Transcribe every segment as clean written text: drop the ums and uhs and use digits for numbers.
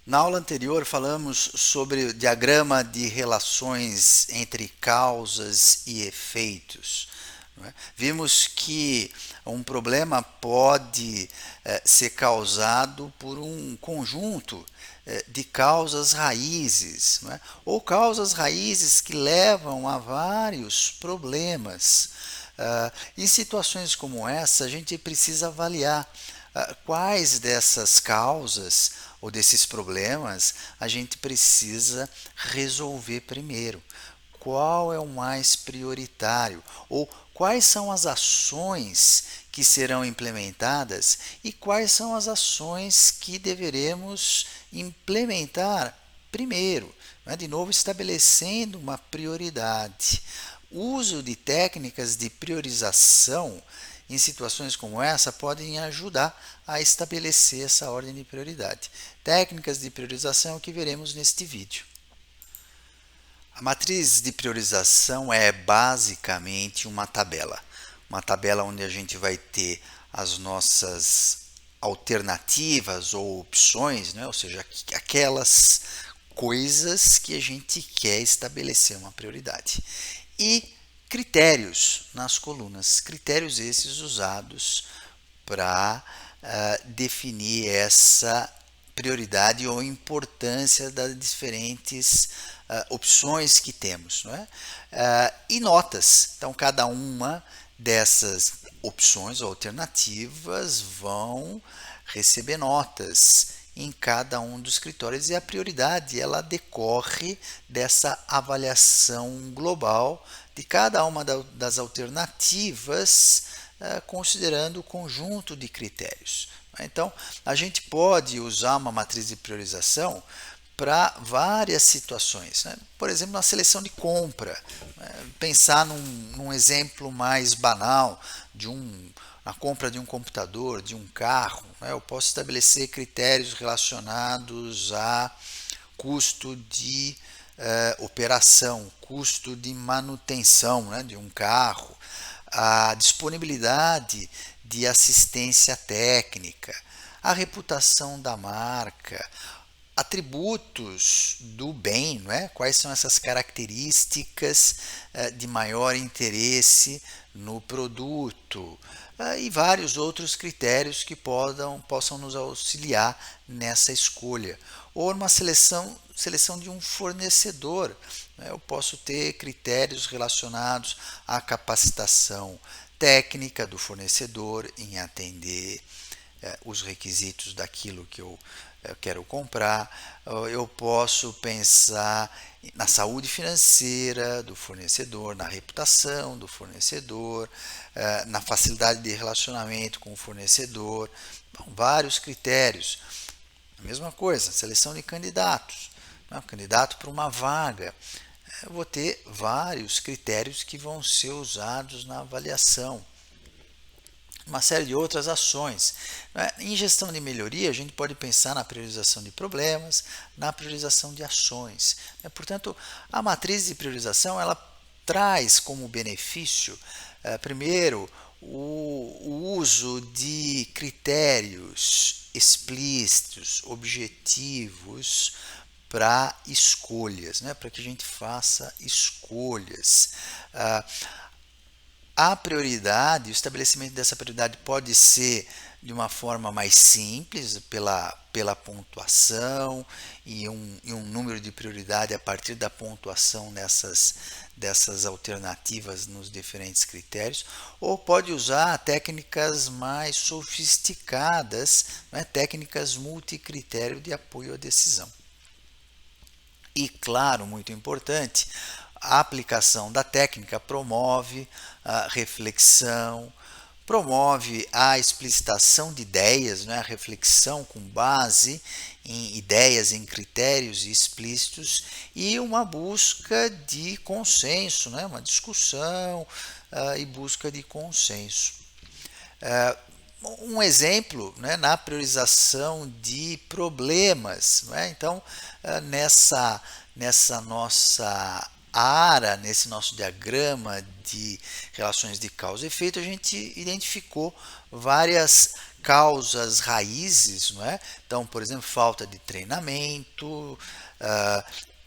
Na aula anterior falamos sobre o diagrama de relações entre causas e efeitos. Não é? Vimos que um problema pode ser causado por um conjunto de causas raízes, não é? Ou causas raízes que levam a vários problemas. Em situações como essa, a gente precisa avaliar quais dessas causas ou desses problemas a gente precisa resolver primeiro. Qual é o mais prioritário? Ou quais são as ações que serão implementadas e quais são as ações que deveremos implementar primeiro? De novo, estabelecendo uma prioridade. O uso de técnicas de priorização em situações como essa podem ajudar a estabelecer essa ordem de prioridade. Técnicas de priorização que veremos neste vídeo. A matriz de priorização é basicamente uma tabela onde a gente vai ter as nossas alternativas ou opções, né? Ou seja, aquelas coisas que a gente quer estabelecer uma prioridade. E critérios nas colunas, critérios esses usados para definir essa prioridade ou importância das diferentes opções que temos. Não é? E notas, então cada uma dessas opções ou alternativas vão receber notas em cada um dos critérios e a prioridade ela decorre dessa avaliação global de cada uma das alternativas, considerando o conjunto de critérios. Então, a gente pode usar uma matriz de priorização para várias situações. Né? Por exemplo, na seleção de compra. Pensar num exemplo mais banal de a compra de um computador, de um carro. Né? Eu posso estabelecer critérios relacionados a custo de operação, custo de manutenção, né, de um carro, a disponibilidade de assistência técnica, a reputação da marca, atributos do bem, não é? Quais são essas características de maior interesse no produto, e vários outros critérios que possam nos auxiliar nessa escolha. Ou numa seleção de um fornecedor, né? Eu posso ter critérios relacionados à capacitação técnica do fornecedor em atender os requisitos daquilo que eu quero comprar. Eu posso pensar na saúde financeira do fornecedor, na reputação do fornecedor, na facilidade de relacionamento com o fornecedor. Bom, vários critérios. A mesma coisa, seleção de candidatos. Candidato para uma vaga. Eu vou ter vários critérios que vão ser usados na avaliação. Uma série de outras ações. Em gestão de melhoria, a gente pode pensar na priorização de problemas, na priorização de ações. Portanto, a matriz de priorização ela traz como benefício, primeiro, o uso de critérios explícitos, objetivos para escolhas, para que a gente faça escolhas. A prioridade, o estabelecimento dessa prioridade pode ser de uma forma mais simples, pela pontuação e um número de prioridade a partir da pontuação dessas alternativas nos diferentes critérios, ou pode usar técnicas mais sofisticadas, técnicas multicritério de apoio à decisão. E, claro, muito importante, a aplicação da técnica promove a reflexão, promove a explicitação de ideias, a reflexão com base em ideias, em critérios explícitos e uma busca de consenso, uma discussão e busca de consenso. Um exemplo, na priorização de problemas. Então, nessa nossa ARA, nesse nosso diagrama de relações de causa e efeito, a gente identificou várias causas raízes, não é? Então, por exemplo, falta de treinamento,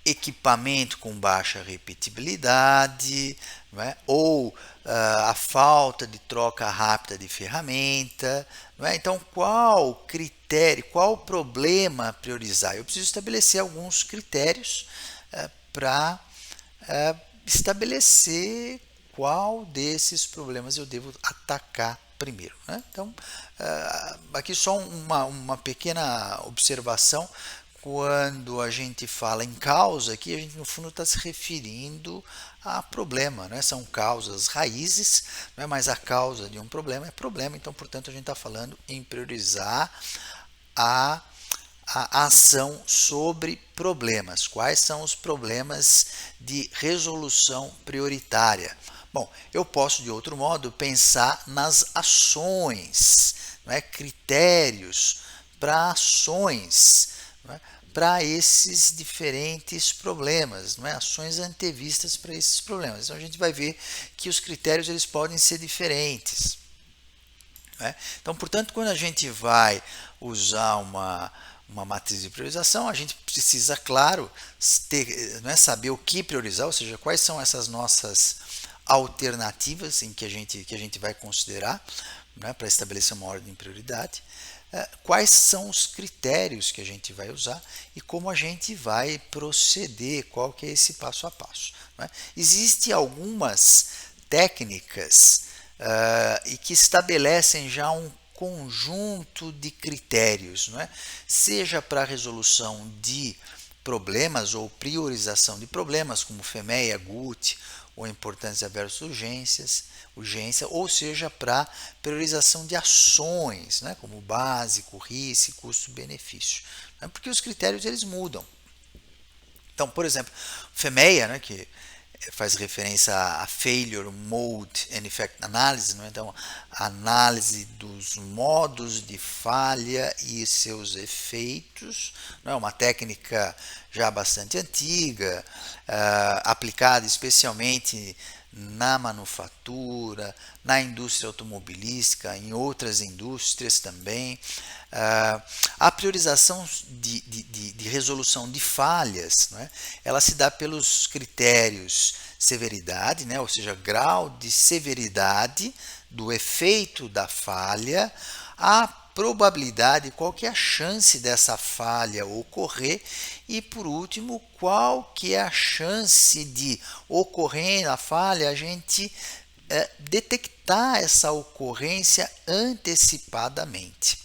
equipamento com baixa repetibilidade, não é? Ou a falta de troca rápida de ferramenta. Não é? Então, qual critério, qual problema priorizar? Eu preciso estabelecer alguns critérios para estabelecer qual desses problemas eu devo atacar primeiro. Né? Então, aqui só uma pequena observação. Quando a gente fala em causa, aqui a gente no fundo está se referindo a problema, né? São causas raízes, não é mais a causa de um problema, é problema, então portanto a gente está falando em priorizar a a ação sobre problemas. Quais são os problemas de resolução prioritária? Bom, eu posso de outro modo pensar nas ações, não é? Critérios para ações, não é? Para esses diferentes problemas, não é? Ações antevistas para esses problemas. Então a gente vai ver que os critérios eles podem ser diferentes. Né? Então, portanto, quando a gente vai usar uma matriz de priorização, a gente precisa, claro, né, saber o que priorizar, ou seja, quais são essas nossas alternativas em que a gente vai considerar, né, para estabelecer uma ordem de prioridade, quais são os critérios que a gente vai usar e como a gente vai proceder, qual que é esse passo a passo. Né? Existem algumas técnicas e que estabelecem já um conjunto de critérios, não é? Seja para a resolução de problemas ou priorização de problemas, como FEMEA, GUT, ou importância versus urgência, ou seja, para priorização de ações, né, como básico, risco, custo-benefício. Né, porque os critérios eles mudam. Então, por exemplo, FEMEA, né, que faz referência a Failure Mode and Effect Analysis, né? Então, análise dos modos de falha e seus efeitos, é uma técnica já bastante antiga, aplicada especialmente na manufatura, na indústria automobilística, em outras indústrias também. A priorização de resolução de falhas, né, ela se dá pelos critérios severidade, né, ou seja, grau de severidade do efeito da falha, a probabilidade, qual que é a chance dessa falha ocorrer e, por último, qual que é a chance de, ocorrendo a falha, a gente detectar essa ocorrência antecipadamente.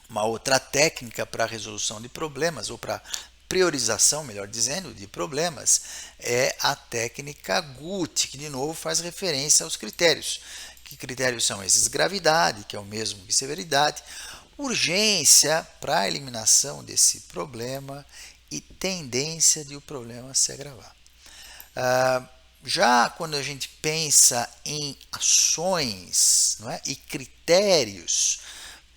Uma outra técnica para a resolução de problemas, ou para priorização, melhor dizendo, de problemas, é a técnica GUT, que de novo faz referência aos critérios. Que critérios são esses? Gravidade, que é o mesmo que severidade, urgência para a eliminação desse problema e tendência de o problema se agravar. Já quando a gente pensa em ações, não é? E critérios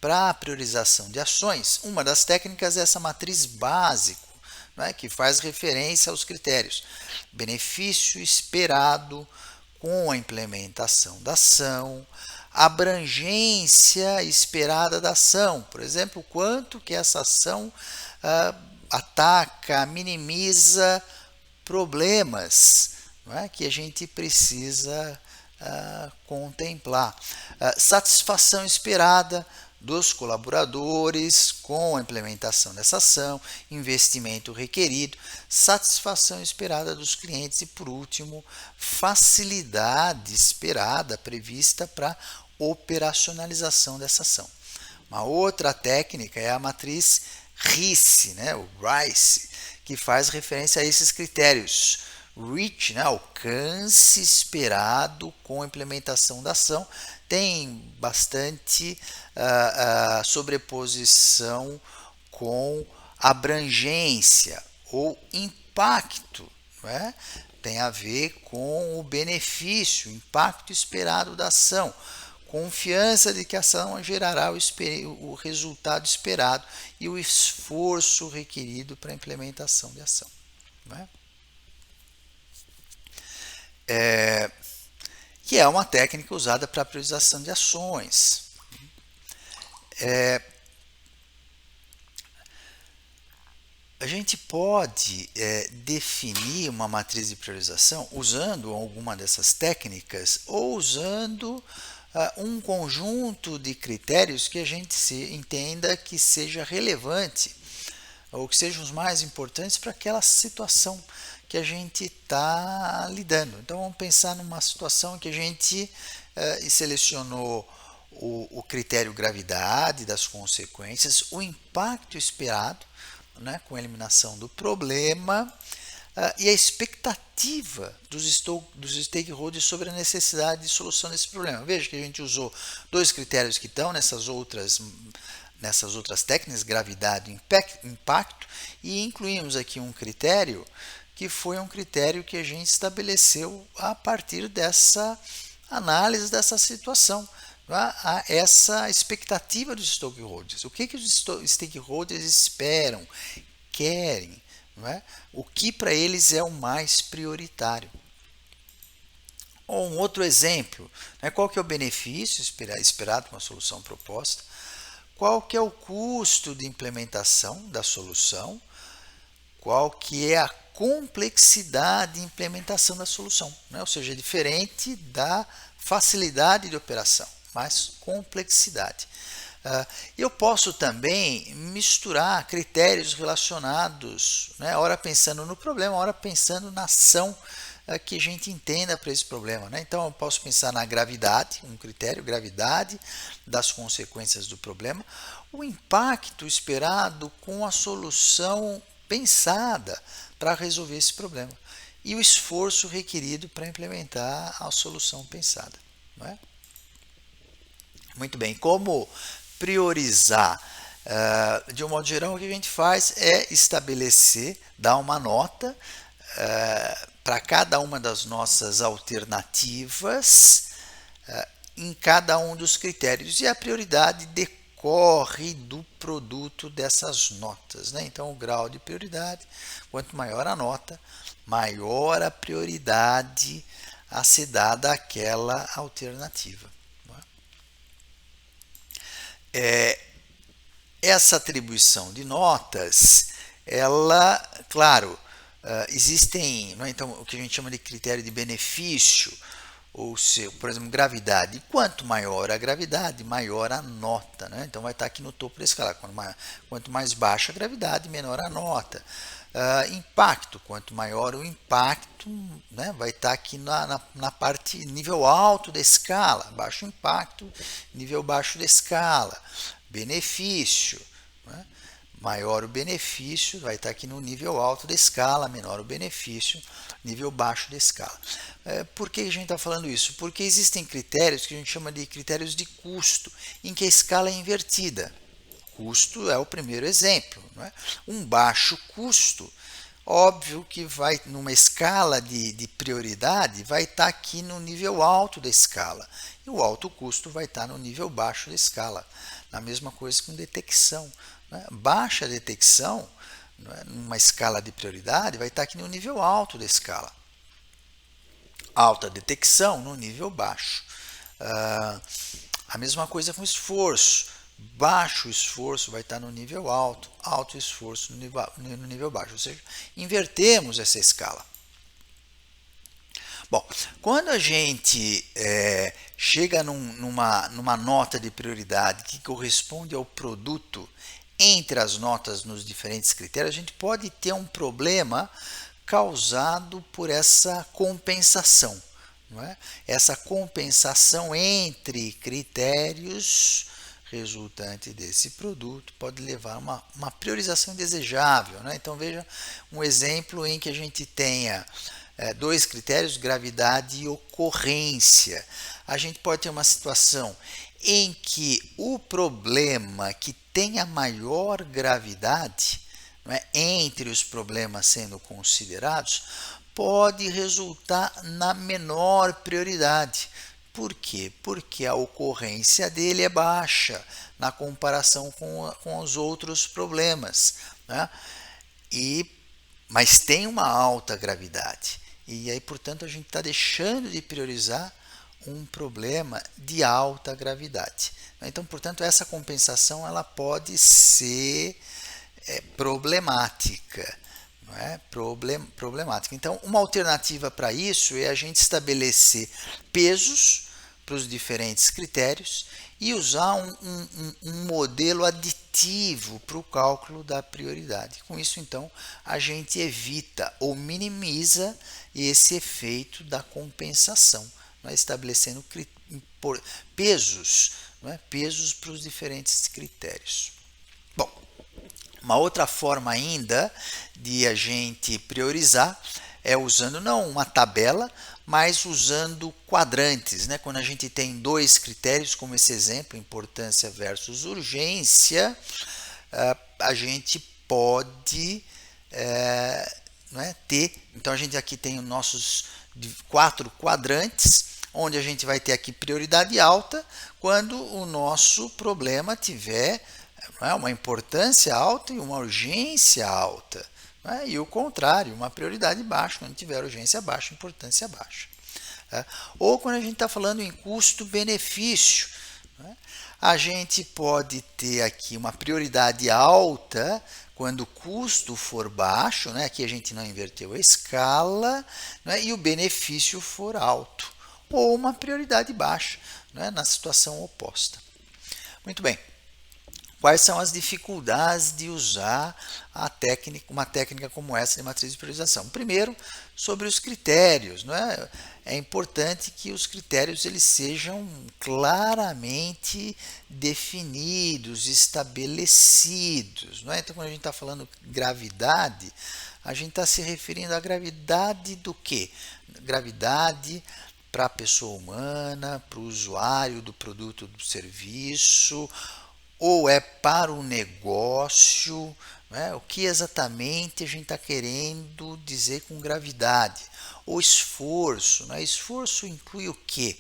para a priorização de ações, uma das técnicas é essa matriz básico, né, que faz referência aos critérios. Benefício esperado com a implementação da ação, abrangência esperada da ação, por exemplo, quanto que essa ação ataca, minimiza problemas, não é, que a gente precisa contemplar. Satisfação esperada dos colaboradores com a implementação dessa ação, investimento requerido, satisfação esperada dos clientes e, por último, facilidade esperada prevista para operacionalização dessa ação. Uma outra técnica é a matriz RICE, né, o RICE, que faz referência a esses critérios. Reach, né, alcance esperado com a implementação da ação, tem bastante sobreposição com abrangência ou impacto, né? Tem a ver com o benefício, impacto esperado da ação, confiança de que a ação gerará o resultado esperado e o esforço requerido para a implementação de ação. Né? que é uma técnica usada para priorização de ações. A gente pode definir uma matriz de priorização usando alguma dessas técnicas ou usando um conjunto de critérios que a gente entenda que seja relevante ou que sejam os mais importantes para aquela situação que a gente está lidando. Então vamos pensar numa situação que a gente selecionou o critério gravidade das consequências, o impacto esperado, né, com a eliminação do problema e a expectativa dos stakeholders sobre a necessidade de solução desse problema. Veja que a gente usou dois critérios que estão nessas outras técnicas, gravidade e impacto, e incluímos aqui um critério que foi um critério que a gente estabeleceu a partir dessa análise dessa situação, essa expectativa dos stakeholders. O que os stakeholders esperam, querem, não é? O que para eles é o mais prioritário. Ou um outro exemplo, né? Qual que é o benefício esperado com a solução proposta? Qual que é o custo de implementação da solução? Qual que é a complexidade de implementação da solução, né? Ou seja, diferente da facilidade de operação, mas complexidade. Eu posso também misturar critérios relacionados, né? Ora pensando no problema, ora pensando na ação que a gente entenda para esse problema, né? Então eu posso pensar na gravidade, um critério, gravidade das consequências do problema, o impacto esperado com a solução pensada para resolver esse problema e o esforço requerido para implementar a solução pensada, não é? Muito bem, como priorizar? De um modo geral, o que a gente faz é estabelecer, dar uma nota para cada uma das nossas alternativas em cada um dos critérios, e a prioridade decorre do produto dessas notas, né? Então, o grau de prioridade, quanto maior a nota, maior a prioridade a ser dada àquela alternativa. Essa atribuição de notas, ela, claro, existem, não é? Então, o que a gente chama de critério de benefício, ou seja, por exemplo, gravidade. Quanto maior a gravidade, maior a nota, né? Então vai estar aqui no topo da escala. Quanto mais baixa a gravidade, menor a nota. Impacto, quanto maior o impacto, né, vai estar aqui na parte nível alto da escala. Baixo impacto, nível baixo da escala. Benefício, né? Maior o benefício, vai estar aqui no nível alto da escala, menor o benefício, nível baixo da escala. Por que a gente está falando isso? Porque existem critérios que a gente chama de critérios de custo, em que a escala é invertida. Custo é o primeiro exemplo, não é? Um baixo custo, óbvio que vai numa escala de prioridade, vai estar aqui no nível alto da escala, e o alto custo vai estar no nível baixo da escala. A mesma coisa com detecção, né? Baixa detecção, numa escala de prioridade, vai estar aqui no nível alto da escala. Alta detecção no nível baixo. A mesma coisa com esforço. Baixo esforço vai estar no nível alto, alto esforço no nível baixo. Ou seja, invertemos essa escala. Bom, quando a gente chega numa nota de prioridade que corresponde ao produto entre as notas nos diferentes critérios, a gente pode ter um problema causado por essa compensação, não é? Essa compensação entre critérios resultante desse produto pode levar a uma priorização indesejável, né? Então veja um exemplo em que a gente tenha dois critérios, gravidade e ocorrência. A gente pode ter uma situação em que o problema que tem a maior gravidade, não é, entre os problemas sendo considerados, pode resultar na menor prioridade. Por quê? Porque a ocorrência dele é baixa na comparação com os outros problemas, né? Mas tem uma alta gravidade. E aí, portanto, a gente está deixando de priorizar um problema de alta gravidade. Então, portanto, essa compensação ela pode ser problemática. Não é? Problemática. Então, uma alternativa para isso é a gente estabelecer pesos para os diferentes critérios e usar um modelo aditivo para o cálculo da prioridade. Com isso, então, a gente evita ou minimiza esse efeito da compensação, não é? Estabelecendo pesos, não é? Pesos para os diferentes critérios. Bom, uma outra forma ainda de a gente priorizar é usando não uma tabela, mas usando quadrantes, né? Quando a gente tem dois critérios, como esse exemplo, importância versus urgência, a gente pode ter. Então a gente aqui tem os nossos 4 quadrantes, onde a gente vai ter aqui prioridade alta quando o nosso problema tiver uma importância alta e uma urgência alta. E o contrário, uma prioridade baixa, quando tiver urgência baixa, importância baixa. Ou quando a gente está falando em custo-benefício, a gente pode ter aqui uma prioridade alta quando o custo for baixo, aqui a gente não inverteu a escala, e o benefício for alto. Ou uma prioridade baixa, na situação oposta. Muito bem. Quais são as dificuldades de usar uma técnica como essa de matriz de priorização? Primeiro, sobre os critérios. É importante que os critérios eles sejam claramente definidos, estabelecidos. Então, quando a gente está falando gravidade, a gente está se referindo à gravidade do quê? Gravidade para a pessoa humana, para o usuário do produto ou do serviço, ou é para o negócio, o que exatamente a gente está querendo dizer com gravidade. O esforço, esforço inclui o quê?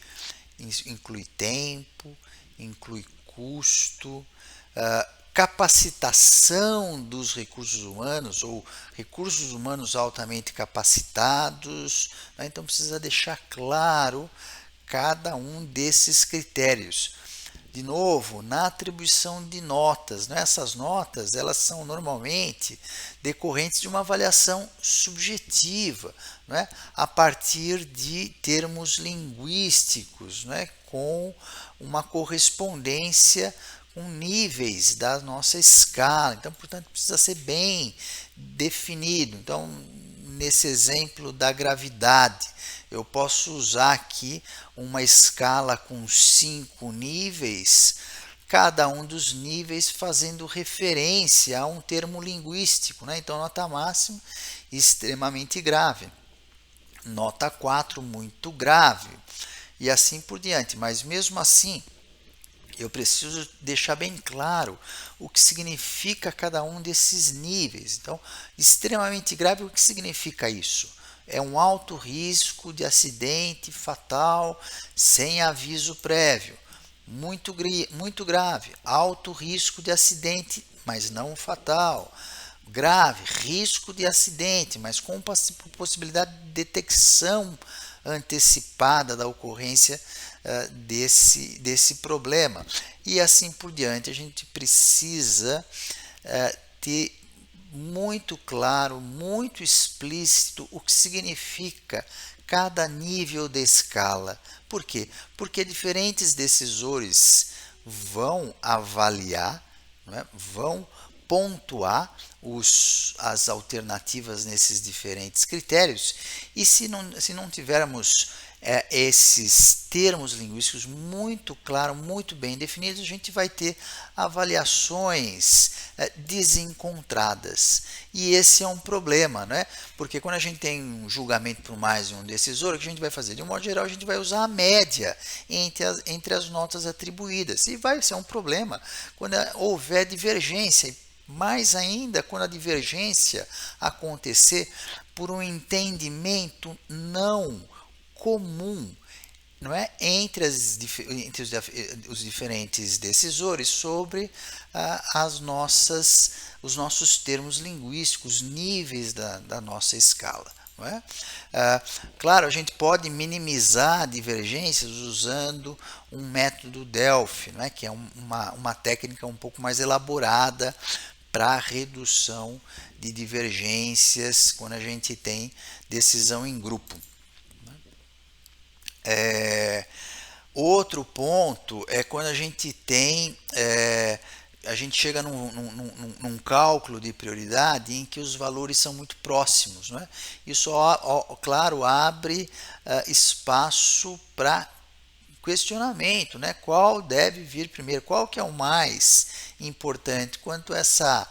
Inclui tempo, inclui custo, capacitação dos recursos humanos ou recursos humanos altamente capacitados. Então precisa deixar claro cada um desses critérios. De novo, na atribuição de notas, essas notas elas são normalmente decorrentes de uma avaliação subjetiva, a partir de termos linguísticos, com uma correspondência com níveis da nossa escala. Então, portanto, precisa ser bem definido. Então, nesse exemplo da gravidade, eu posso usar aqui uma escala com 5 níveis, cada um dos níveis fazendo referência a um termo linguístico. Então, nota máxima, extremamente grave. Nota 4, muito grave. E assim por diante. Mas mesmo assim, eu preciso deixar bem claro o que significa cada um desses níveis. Então, extremamente grave, o que significa isso? É um alto risco de acidente fatal sem aviso prévio. Muito grave, alto risco de acidente, mas não fatal. Grave, risco de acidente, mas com possibilidade de detecção antecipada da ocorrência desse problema. E assim por diante, a gente precisa ter muito claro, muito explícito o que significa cada nível da escala. Por quê? Porque diferentes decisores vão avaliar, vão pontuar as alternativas nesses diferentes critérios, e se não tivermos esses termos linguísticos muito claros, muito bem definidos, a gente vai ter avaliações desencontradas. E esse é um problema, porque quando a gente tem um julgamento por mais de um decisor, o que a gente vai fazer? De um modo geral, a gente vai usar a média entre as notas atribuídas. E vai ser um problema quando houver divergência. Mais ainda quando a divergência acontecer por um entendimento não comum, entre os diferentes decisores sobre os nossos termos linguísticos, níveis da nossa escala. não é? Claro, a gente pode minimizar divergências usando um método Delphi, não é? Que é uma técnica um pouco mais elaborada para redução de divergências quando a gente tem decisão em grupo. Outro ponto é quando a gente tem a gente chega num cálculo de prioridade em que os valores são muito próximos, não é? Isso, claro, abre espaço para questionamento, né? Qual deve vir primeiro? Qual que é o mais importante? Quanto essa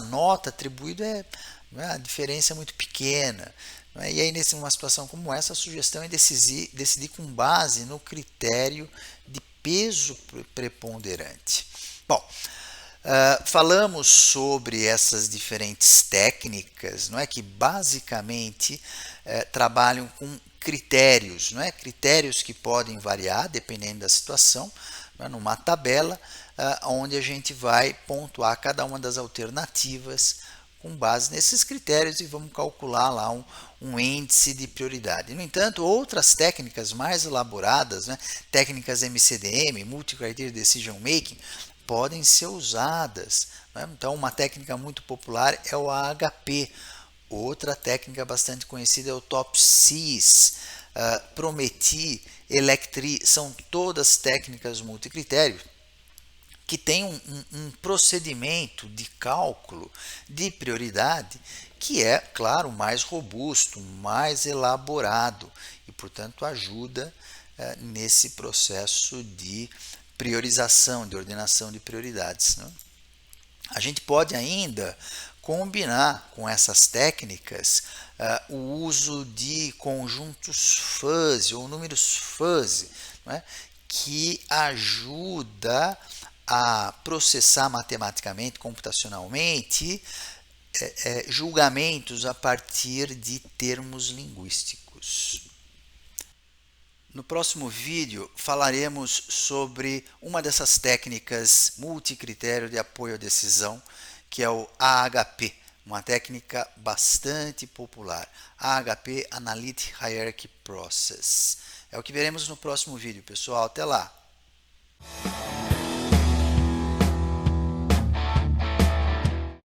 nota atribuída não é, a diferença é muito pequena. Não é? E aí, numa situação como essa, a sugestão é decidir com base no critério de peso preponderante. Bom, falamos sobre essas diferentes técnicas, não é, que basicamente trabalham com critérios, não é, critérios que podem variar dependendo da situação, não é, numa tabela onde a gente vai pontuar cada uma das alternativas com base nesses critérios e vamos calcular lá um índice de prioridade. No entanto, outras técnicas mais elaboradas, né, técnicas MCDM, Multi-Criteria Decision Making, podem ser usadas. Né? Então, uma técnica muito popular é o AHP. Outra técnica bastante conhecida é o TOPSIS, Prometi, Electri, são todas técnicas multicritério que tem um procedimento de cálculo de prioridade que é, claro, mais robusto, mais elaborado e, portanto, ajuda nesse processo de priorização, de ordenação de prioridades. Né? A gente pode ainda combinar com essas técnicas o uso de conjuntos fuzzy ou números fuzzy, né? Que ajuda a processar matematicamente, computacionalmente, julgamentos a partir de termos linguísticos. No próximo vídeo falaremos sobre uma dessas técnicas multicritério de apoio à decisão, que é o AHP, uma técnica bastante popular. AHP, Analytic Hierarchy Process. É o que veremos no próximo vídeo, pessoal. Até lá!